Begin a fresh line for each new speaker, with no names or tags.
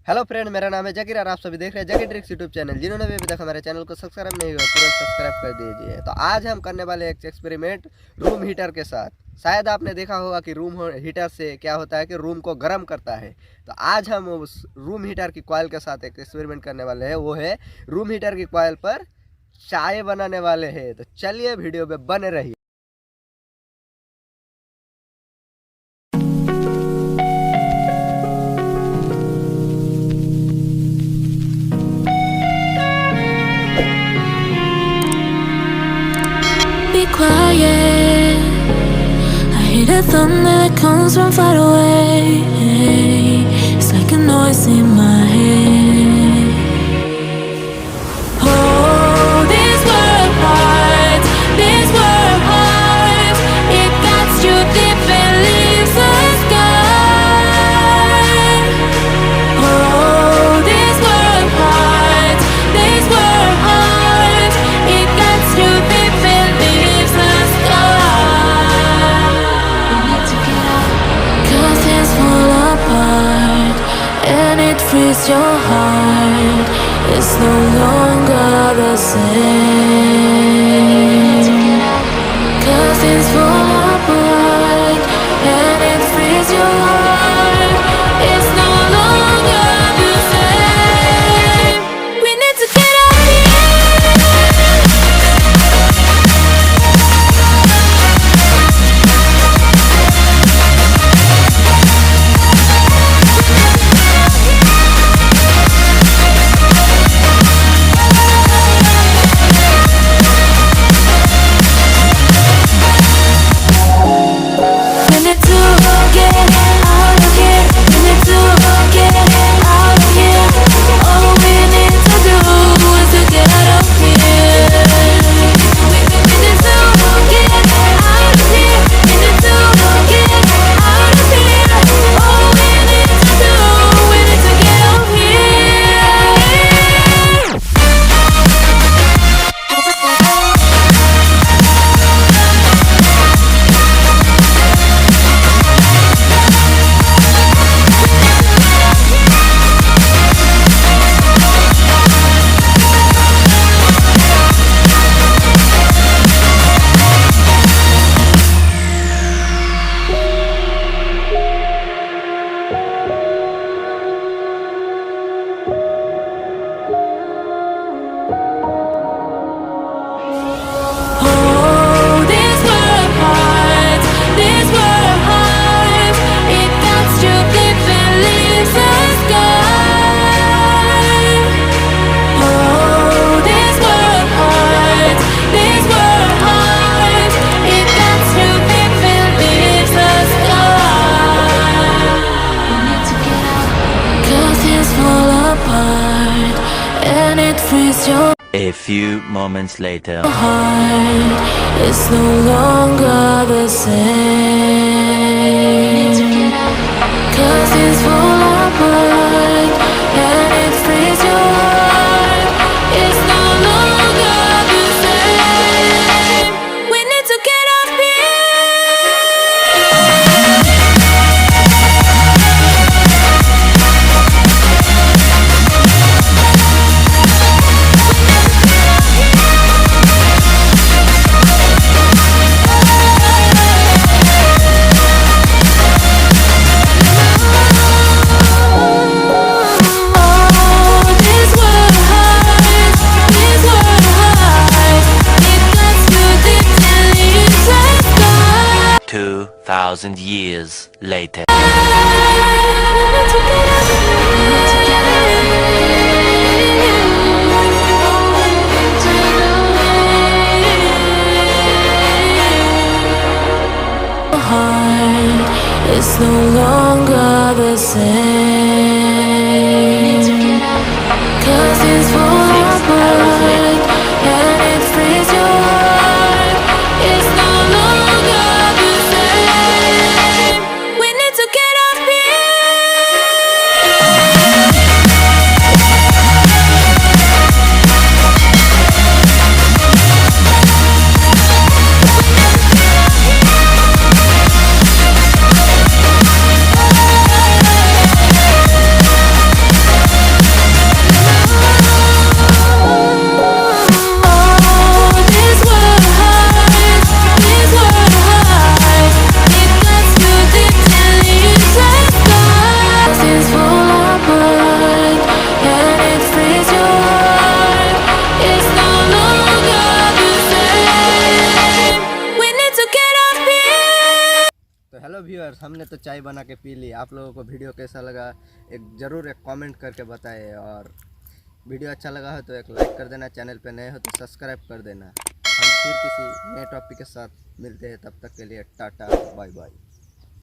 Hello friend, मेरा नाम है जकीर और आप सभी देख रहे हैं जकीर ट्रिक्स यूट्यूब चैनल। जिन्होंने भी अभी तक हमारे चैनल को सब्सक्राइब नहीं हुआ तुरंत सब्सक्राइब कर दीजिए। तो आज हम करने वाले एक एक्सपेरिमेंट रूम हीटर के साथ। शायद आपने देखा होगा कि रूम हीटर से क्या होता है कि रूम को गर्म करता है। तो आज हम उस रूम हीटर की कॉइल के साथ एक एक्सपेरिमेंट करने वाले हैं। वो है रूम हीटर की कॉइल पर चाय बनाने वाले हैं। तो चलिए वीडियो में बने रहिए।
Be quiet. I hear the thunder that comes from far away. It's like a noise in my head. Oh, these were hearts, these were hearts. It cuts you deep and leaves a scar. Oh, these were hearts, these were hearts. It cuts you deep and leaves a scar. We need to get out. 'Cause things fall apart and it frees your heart. It's no longer the same. 'Cause things fall apart and it frees your heart. It's no longer the same. We need to get out of We need to get out of here. We need to get out of here. All we need to do is to get out of here. We need to get out of here. We need to get out of here. All we need to do, we need to get out of Oh, these were hearts, these were hearts. It cuts you deep and leaves a scar. Oh, these were hearts, these were hearts. It cuts you deep and leaves a scar. We need to get out. 'Cause things fall apart and it frees your
A few moments later.
heart. It's no longer the same. 'Cause things fall apart and it frees your heart. It's no longer the same. We need to get up Oh, these were hearts, these were hearts. It cuts you deep and leaves a scar.
2,000 years later.
It's no longer the same. 'Cause it's fall apart and it frees your heart. It's no longer the same. We need to get up here.
बस हमने तो चाय बना के P ली। आप लोगों को video कैसा लगा ज़रूर एक कमेंट करके बताएं, और वीडियो अच्छा लगा हो तो एक लाइक कर देना, चैनल पे नए हो तो सब्सक्राइब कर देना। हम फिर किसी नए टॉपिक के साथ मिलते हैं, तब तक के लिए टाटा बाय बाय।